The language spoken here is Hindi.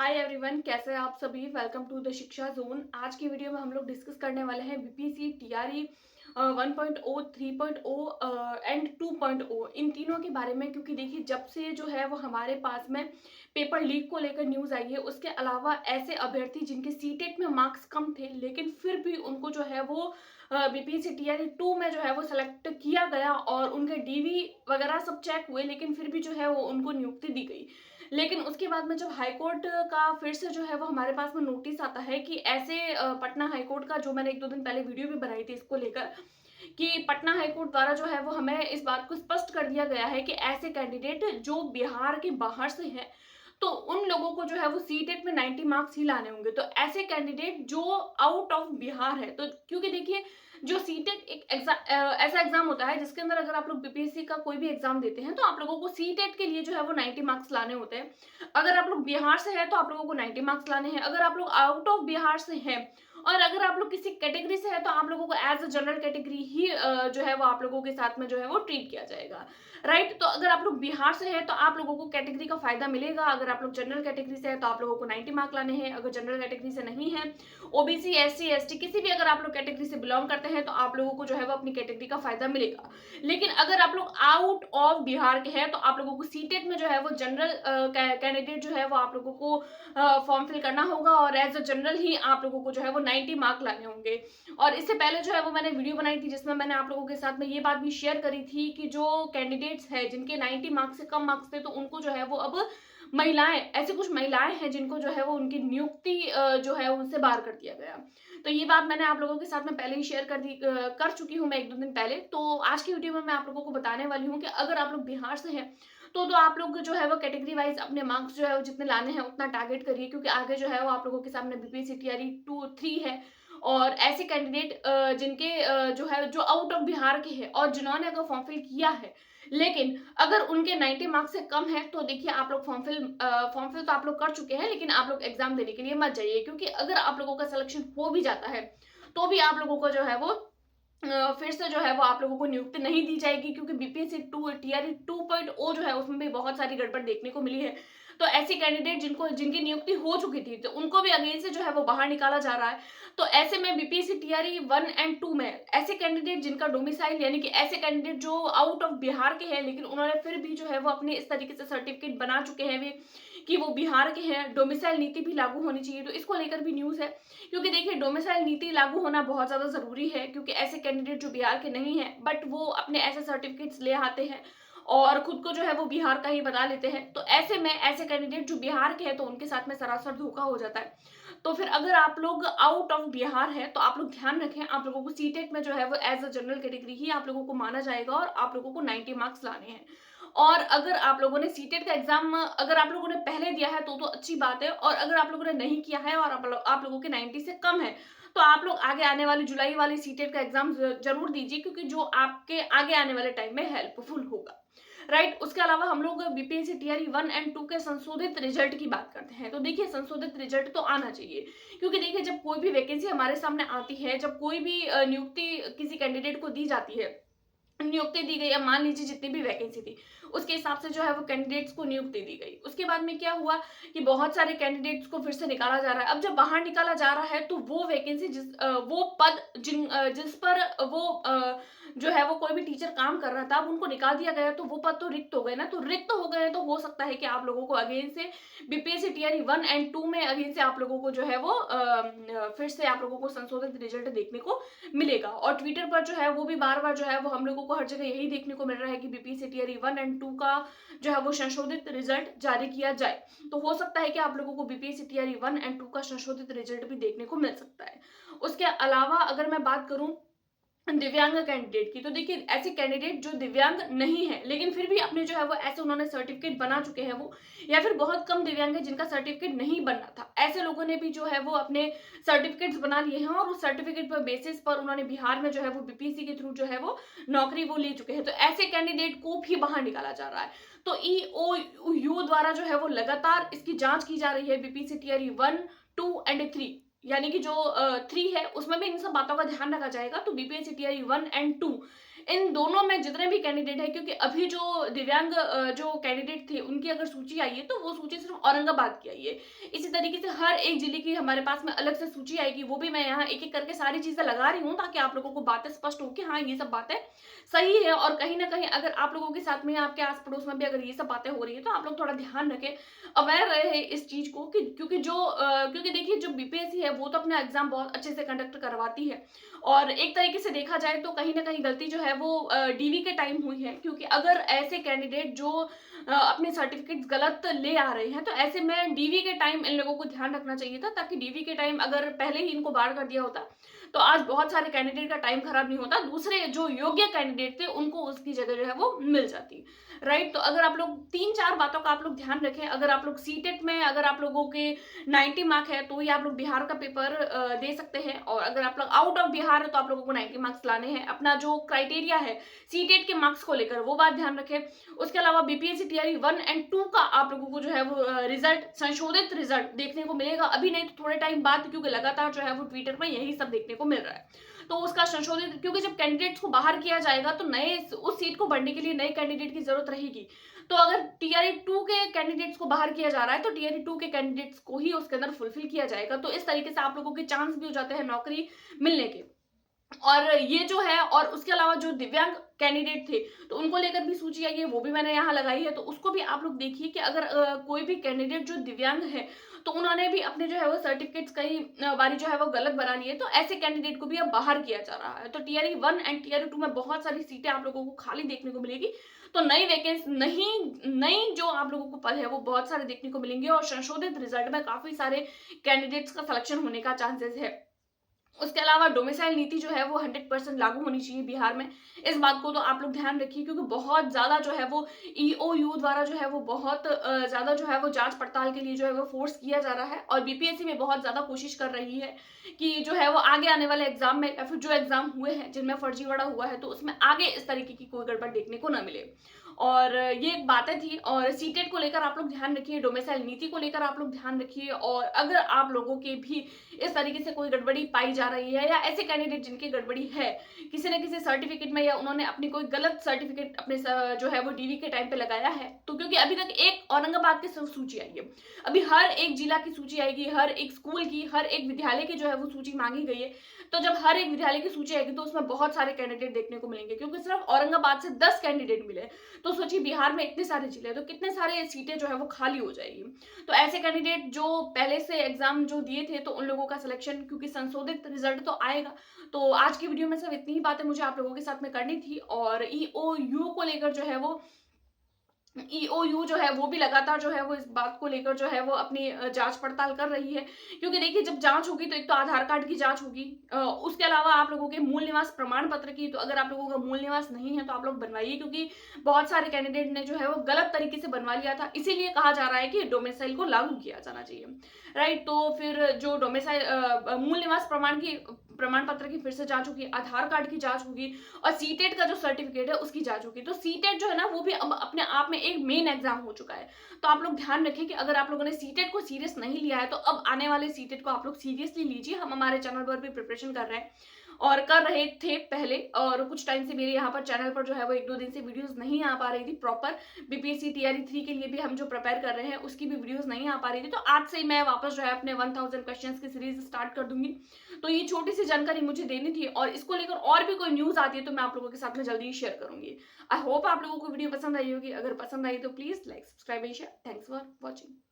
हाय एवरीवन, कैसे हैं आप सभी। वेलकम टू द शिक्षा जोन। आज की वीडियो में हम लोग डिस्कस करने वाले हैं बीपीएससी टीआरई 1.0, 3.0 एंड 2.0 इन तीनों के बारे में। क्योंकि देखिए, जब से जो है वो हमारे पास में पेपर लीक को लेकर न्यूज़ आई है, उसके अलावा ऐसे अभ्यर्थी जिनके सीटेट में मार्क्स कम थे लेकिन फिर भी उनको जो है वो बीपीएससी टीआरई 2 में जो है वो सेलेक्ट किया गया और उनके डीवी वगैरह सब चेक हुए, लेकिन फिर भी जो है वो उनको नियुक्ति दी गई। लेकिन उसके बाद में जब हाईकोर्ट का फिर से जो है वो हमारे पास में नोटिस आता है कि ऐसे पटना हाईकोर्ट का, जो मैंने 1-2 दिन पहले वीडियो भी बनाई थी इसको लेकर, कि पटना हाईकोर्ट द्वारा जो है वो हमें इस बात को स्पष्ट कर दिया गया है कि ऐसे कैंडिडेट जो बिहार के बाहर से हैं तो उन लोगों को जो है वो सीटेट में 90 मार्क्स ही लाने होंगे। तो ऐसे कैंडिडेट जो आउट ऑफ बिहार है, तो क्योंकि देखिए, जो सीटेट एक ऐसा एग्जाम होता है जिसके अंदर अगर आप लोग बीपीएससी का कोई भी एग्जाम देते हैं तो आप लोगों को सीटेट के लिए जो है वो 90 मार्क्स लाने होते हैं। अगर आप लोग बिहार से हैं तो आप लोगों को 90 मार्क्स लाने हैं। अगर आप लोग आउट ऑफ बिहार से हैं और अगर आप लोग किसी कैटेगरी से है तो आप लोगों को एज अ जनरल कैटेगरी ही जो है वो आप लोगों के साथ में जो है वो ट्रीट किया जाएगा। राइट। तो अगर आप लोग बिहार से हैं तो आप लोगों को कैटेगरी का फायदा मिलेगा। अगर आप लोग जनरल कैटेगरी से हैं तो आप लोगों को 90 मार्क लाने हैं। अगर जनरल कैटेगरी से नहीं है, ओबीसी, एससी, एसटी, किसी भी अगर आप लोग कैटेगरी से बिलोंग करते हैं तो आप लोगों को जो है वो अपनी कैटेगरी का फायदा मिलेगा। लेकिन अगर आप लोग आउट ऑफ बिहार के हैं तो आप लोगों को सीटेट में जो है वो जनरल कैंडिडेट जो है वो आप लोगों को फॉर्म फिल करना होगा और एज अ जनरल ही आप लोगों को जो है वो 90 मार्क लाने होंगे। और इससे पहले जो है वो मैंने वीडियो बनाई थी जिसमें मैंने आप लोगों के साथ में ये बात भी शेयर करी थी कि जो कैंडिडेट्स है जिनके 90 मार्क्स से कम मार्क्स थे तो उनको जो है वो अब महिलाएं, ऐसी कुछ महिलाएं हैं जिनको जो है वो उनकी नियुक्ति जो है उनसे बाहर कर दिया गया। तो ये बात मैंने आप लोगों के साथ में पहले ही शेयर कर चुकी हूँ मैं 1-2 दिन पहले। तो आज की वीडियो में मैं आप लोगों को बताने वाली हूँ कि अगर आप लोग बिहार से हैं तो आप लोग जो है वो कैटेगरी वाइज अपने मार्क्स जो है वो जितने लाने हैं उतना टारगेट करिए, क्योंकि आगे जो है वो आप लोगों के सामने बीपीएससी टीआरई 2-3 है। और ऐसे कैंडिडेट जिनके जो है जो आउट ऑफ बिहार के हैं और जिन्होंने अगर फॉर्म फिल किया है लेकिन अगर उनके 90 मार्क्स से कम है तो देखिए, आप लोग फॉर्म फिल तो आप लोग कर चुके हैं, लेकिन आप लोग एग्जाम देने के लिए मत जाइए। क्योंकि अगर आप लोगों का सिलेक्शन हो भी जाता है तो भी आप लोगों को जो है वो फिर से जो है वो आप लोगों को नियुक्ति नहीं दी जाएगी, क्योंकि बीपीएससी टीआरई 2.0 जो है उसमें भी बहुत सारी गड़बड़ देखने को मिली है। तो ऐसे कैंडिडेट जिनकी नियुक्ति हो चुकी थी तो उनको भी अगेन से जो है वो बाहर निकाला जा रहा है। तो ऐसे में बीपीएससी टीआरई 1 एंड 2 में ऐसे कैंडिडेट जिनका डोमिसाइल, यानी कि ऐसे कैंडिडेट जो आउट ऑफ बिहार के हैं लेकिन उन्होंने फिर भी जो है वो अपने इस तरीके से सर्टिफिकेट बना चुके हैं वे कि वो बिहार के हैं, डोमिसाइल नीति भी लागू होनी चाहिए। तो इसको लेकर भी न्यूज है, क्योंकि देखिए डोमिसाइल नीति लागू होना बहुत ज्यादा जरूरी है। क्योंकि ऐसे कैंडिडेट जो बिहार के नहीं है बट वो अपने ऐसे सर्टिफिकेट्स ले आते हैं और खुद को जो है वो बिहार का ही बता लेते हैं, तो ऐसे में ऐसे कैंडिडेट जो बिहार के हैं तो उनके साथ में सरासर धोखा हो जाता है। तो फिर अगर आप लोग आउट ऑफ बिहार है तो आप लोग ध्यान रखें, आप लोगों को सीटेट में जो है वो एज अ जनरल कैटेगरी ही आप लोगों को माना जाएगा और आप लोगों को 90 मार्क्स लाने हैं। और अगर आप लोगों ने सीटेट का एग्जाम अगर आप लोगों ने पहले दिया है तो अच्छी बात है, और अगर आप लोगों ने नहीं किया है और आप लोगों के 90 से कम है तो आप लोग आगे आने वाली जुलाई वाली सीटेट का एग्जाम जरूर दीजिए, क्योंकि जो आपके आगे आने वाले टाइम में हेल्पफुल होगा। राइट। उसके अलावा हम लोग बीपीएससी टीआरई 1 एंड 2 के संशोधित रिजल्ट की बात करते हैं। तो देखिए, संशोधित रिजल्ट तो आना चाहिए, क्योंकि देखिए जब कोई भी वैकेंसी हमारे सामने आती है, जब कोई भी नियुक्ति किसी कैंडिडेट को दी जाती है, नियुक्ति दी गई, अब मान लीजिए जितनी भी वैकेंसी थी उसके हिसाब से जो है वो कैंडिडेट्स को नियुक्ति दी गई। उसके बाद में क्या हुआ कि बहुत सारे कैंडिडेट्स को फिर से निकाला जा रहा है। अब जब बाहर निकाला जा रहा है तो वो वैकेंसी वो पद जिस पर वो जो है वो कोई भी टीचर काम कर रहा था, अब उनको निकाल दिया गया तो वो पद तो रिक्त हो गए ना। तो रिक्त हो गए तो हो सकता है कि आप लोगों को अगेन से बीपीएससी टीआरई 1 एंड 2 में अगेन से आप लोगों को जो है वो फिर से आप लोगों को संशोधित रिजल्ट देखने को मिलेगा। और ट्विटर पर जो है वो भी बार बार जो है वो हम लोगों को हर जगह यही देखने को मिल रहा है कि बीपीएससी टीआरई 1 एंड 2 का जो है वो संशोधित रिजल्ट जारी किया जाए। तो हो सकता है कि आप लोगों को बीपीएससी टीआरई 1 एंड 2 का संशोधित रिजल्ट भी देखने को मिल सकता है। उसके अलावा अगर मैं बात करूं दिव्यांग कैंडिडेट की, तो देखिए ऐसे कैंडिडेट जो दिव्यांग नहीं है लेकिन फिर भी अपने जो है वो ऐसे उन्होंने सर्टिफिकेट बना चुके हैं वो, या फिर बहुत कम दिव्यांग है जिनका सर्टिफिकेट नहीं बनना था, ऐसे लोगों ने भी जो है वो अपने सर्टिफिकेट्स बना लिए हैं और उस सर्टिफिकेट पर बेसिस पर उन्होंने बिहार में जो है वो बीपीएससी के थ्रू जो है वो नौकरी वो ले चुके हैं। तो ऐसे कैंडिडेट को भी बाहर निकाला जा रहा है। तो ईओयू द्वारा जो है वो लगातार इसकी जांच की जा रही है। बीपीएससी टीआरई 1, 2 एंड 3, यानी कि जो 3 है उसमें भी इन सब बातों का ध्यान रखा जाएगा। तो बीपीएससी टीआरई 1 एंड 2 इन दोनों में जितने भी कैंडिडेट हैं, क्योंकि अभी जो दिव्यांग जो कैंडिडेट थे उनकी अगर सूची आई है तो वो सूची सिर्फ औरंगाबाद की आई है। इसी तरीके से हर एक जिले की हमारे पास में अलग से सूची आएगी, वो भी मैं यहाँ एक एक करके सारी चीजें लगा रही हूँ ताकि आप लोगों को बातें स्पष्ट हो कि हाँ ये सब बातें सही है। और कहीं ना कहीं अगर आप लोगों के साथ में आपके आस पड़ोस में भी अगर ये सब बातें हो रही है तो आप लोग थोड़ा ध्यान रखें, अवेयर रहे इस चीज को कि क्योंकि देखिए जो बीपीएससी है वो तो अपना एग्जाम बहुत अच्छे से कंडक्ट करवाती है। और एक तरीके से देखा जाए तो कहीं ना कहीं गलती जो है वो डीवी के टाइम हुई है, क्योंकि अगर ऐसे कैंडिडेट जो अपने सर्टिफिकेट्स गलत ले आ रहे हैं तो ऐसे में डीवी के टाइम इन लोगों को ध्यान रखना चाहिए था, ताकि डीवी के टाइम अगर पहले ही इनको बाढ़ कर दिया होता तो आज बहुत सारे कैंडिडेट का टाइम खराब नहीं होता, दूसरे जो योग्य कैंडिडेट थे उनको उसकी जगह जो है वो मिल जाती। राइट, तो अगर आप लोग 3-4 बातों का आप लोग ध्यान रखें, अगर आप लोग सीटेट में अगर आप लोगों के 90 मार्क है तो ही आप लोग बिहार का पेपर दे सकते हैं, और अगर आप लोग आउट ऑफ बिहार है तो आप लोगों को 90 मार्क्स लाने हैं। अपना जो क्राइटेरिया है सीटेट के मार्क्स को लेकर वो बात ध्यान रखें। उसके अलावा बीपीएससी टीआरई 1 एंड 2 का आप लोगों को जो है वो रिजल्ट, संशोधित रिजल्ट देखने को मिलेगा, अभी नहीं तो थोड़े टाइम बाद, क्योंकि लगातार जो है वो ट्विटर में यही सब देखने को मिल रहा है। तो उसका संशोधित, क्योंकि जब कैंडिडेट्स को बाहर किया जाएगा तो नए उस सीट को भरने के लिए नए कैंडिडेट की जरूरत रहेगी। तो अगर टीआरई 2 के कैंडिडेट्स को बाहर किया जा रहा है तो टीआरई 2 के कैंडिडेट्स को ही उसके अंदर फुलफिल किया जाएगा, तो इस तरीके से आप लोगों के चांस भी हो जाते हैं नौकरी मिलने के। और ये जो है, और उसके अलावा जो दिव्यांग कैंडिडेट थे तो उनको लेकर भी सूची आई है, वो भी मैंने यहाँ लगाई है, तो उसको भी आप लोग देखिए कि अगर कोई भी कैंडिडेट जो दिव्यांग है तो उन्होंने भी अपने जो है वो सर्टिफिकेट्स कई बारी जो है वो गलत बना लिए, तो ऐसे कैंडिडेट को भी अब बाहर किया जा रहा है। तो टीआरई 1 एंड टीआरई 2 में बहुत सारी सीटें आप लोगों को खाली देखने को मिलेगी, तो नई वैकेंसी नई जो आप लोगों को पद है वो बहुत सारे देखने को मिलेंगे, और संशोधित रिजल्ट में काफी सारे कैंडिडेट्स का सिलेक्शन होने का चांसेस है। उसके अलावा डोमिसाइल नीति जो है वो 100% लागू होनी चाहिए बिहार में, इस बात को तो आप लोग ध्यान रखिए, क्योंकि बहुत ज्यादा जो है वो ईओयू द्वारा जो है वो बहुत ज्यादा जो है वो जांच पड़ताल के लिए जो है वो फोर्स किया जा रहा है, और बीपीएससी में बहुत ज्यादा कोशिश कर रही है कि जो है वो आगे आने वाले एग्जाम में या फिर जो एग्जाम हुए हैं जिनमें फर्जीवाड़ा हुआ है तो उसमें आगे इस तरीके की कोई गड़बड़ देखने को न मिले। और ये एक बातें थी, और सीटेट को लेकर आप लोग ध्यान रखिए, डोमिसाइल नीति को लेकर आप लोग ध्यान रखिए, और अगर आप लोगों के भी इस तरीके से कोई गड़बड़ी पाई जा रही है या ऐसे कैंडिडेट जिनकी गड़बड़ी है किसी न किसी सर्टिफिकेट में, या उन्होंने अपनी कोई गलत सर्टिफिकेट अपने जो है वो डीवी के टाइम पे लगाया है, तो क्योंकि अभी तक एक औरंगाबाद की सूची आई है, अभी हर एक जिला की सूची आएगी, हर एक स्कूल की, हर एक विद्यालय की जो है वो सूची मांगी गई है। तो जब हर एक विद्यालय की सूची आएगी तो उसमें बहुत सारे कैंडिडेट देखने को मिलेंगे, क्योंकि सिर्फ औरंगाबाद से 10 कैंडिडेट मिले, तो सोचिए बिहार में इतने सारे जिले, तो कितने सारे सीटें जो है वो खाली हो जाएगी। तो ऐसे कैंडिडेट जो पहले से एग्जाम जो दिए थे तो उन लोगों का सिलेक्शन, क्योंकि संशोधित रिजल्ट तो आएगा। तो आज की वीडियो में सिर्फ इतनी ही बातें मुझे आप लोगों के साथ में करनी थी, और ईओयू को लेकर जो है वो ईओयू जो है वो भी लगातार जो है वो इस बात को लेकर जो है वो अपनी जांच पड़ताल कर रही है, क्योंकि देखिए जब जांच होगी तो एक तो आधार कार्ड की जांच होगी, उसके अलावा आप लोगों के मूल निवास प्रमाण पत्र की, तो अगर आप लोगों का मूल निवास नहीं है तो आप लोग बनवाइए, क्योंकि बहुत सारे कैंडिडेट ने जो है वो गलत तरीके से बनवा लिया था, इसीलिए कहा जा रहा है कि डोमिसाइल को लागू किया जाना चाहिए। राइट, तो फिर जो डोमिसाइल मूल निवास प्रमाण पत्र की फिर से जांच होगी, आधार कार्ड की जांच होगी, और सीटेट का जो सर्टिफिकेट है उसकी जांच होगी। तो सीटेट जो है ना वो भी अब अपने आप में एक मेन एग्जाम हो चुका है, तो आप लोग ध्यान रखें कि अगर आप लोगों ने सीटेट को सीरियस नहीं लिया है तो अब आने वाले सीटेट को आप लोग सीरियसली लीजिए। हम हमारे चैनल पर भी प्रिपरेशन कर रहे हैं और कर रहे थे पहले, और कुछ टाइम से मेरे यहाँ पर चैनल पर जो है वो 1-2 दिन से वीडियोस नहीं आ पा रही थी प्रॉपर। बीपीएससी टीआरई 3 के लिए भी हम जो प्रिपेयर कर रहे हैं उसकी भी वीडियोस नहीं आ पा रही थी, तो आज से मैं वापस जो है अपने 1000 क्वेश्चंस की सीरीज स्टार्ट कर दूंगी। तो ये छोटी सी जानकारी मुझे देनी थी, और इसको लेकर और भी कोई न्यूज आती है तो मैं आप लोगों के साथ में जल्दी ही शेयर करूंगी। आई होप आप लोगों को वीडियो पसंद आई होगी, अगर पसंद आई तो please like, subscribe and share. Thanks for watching.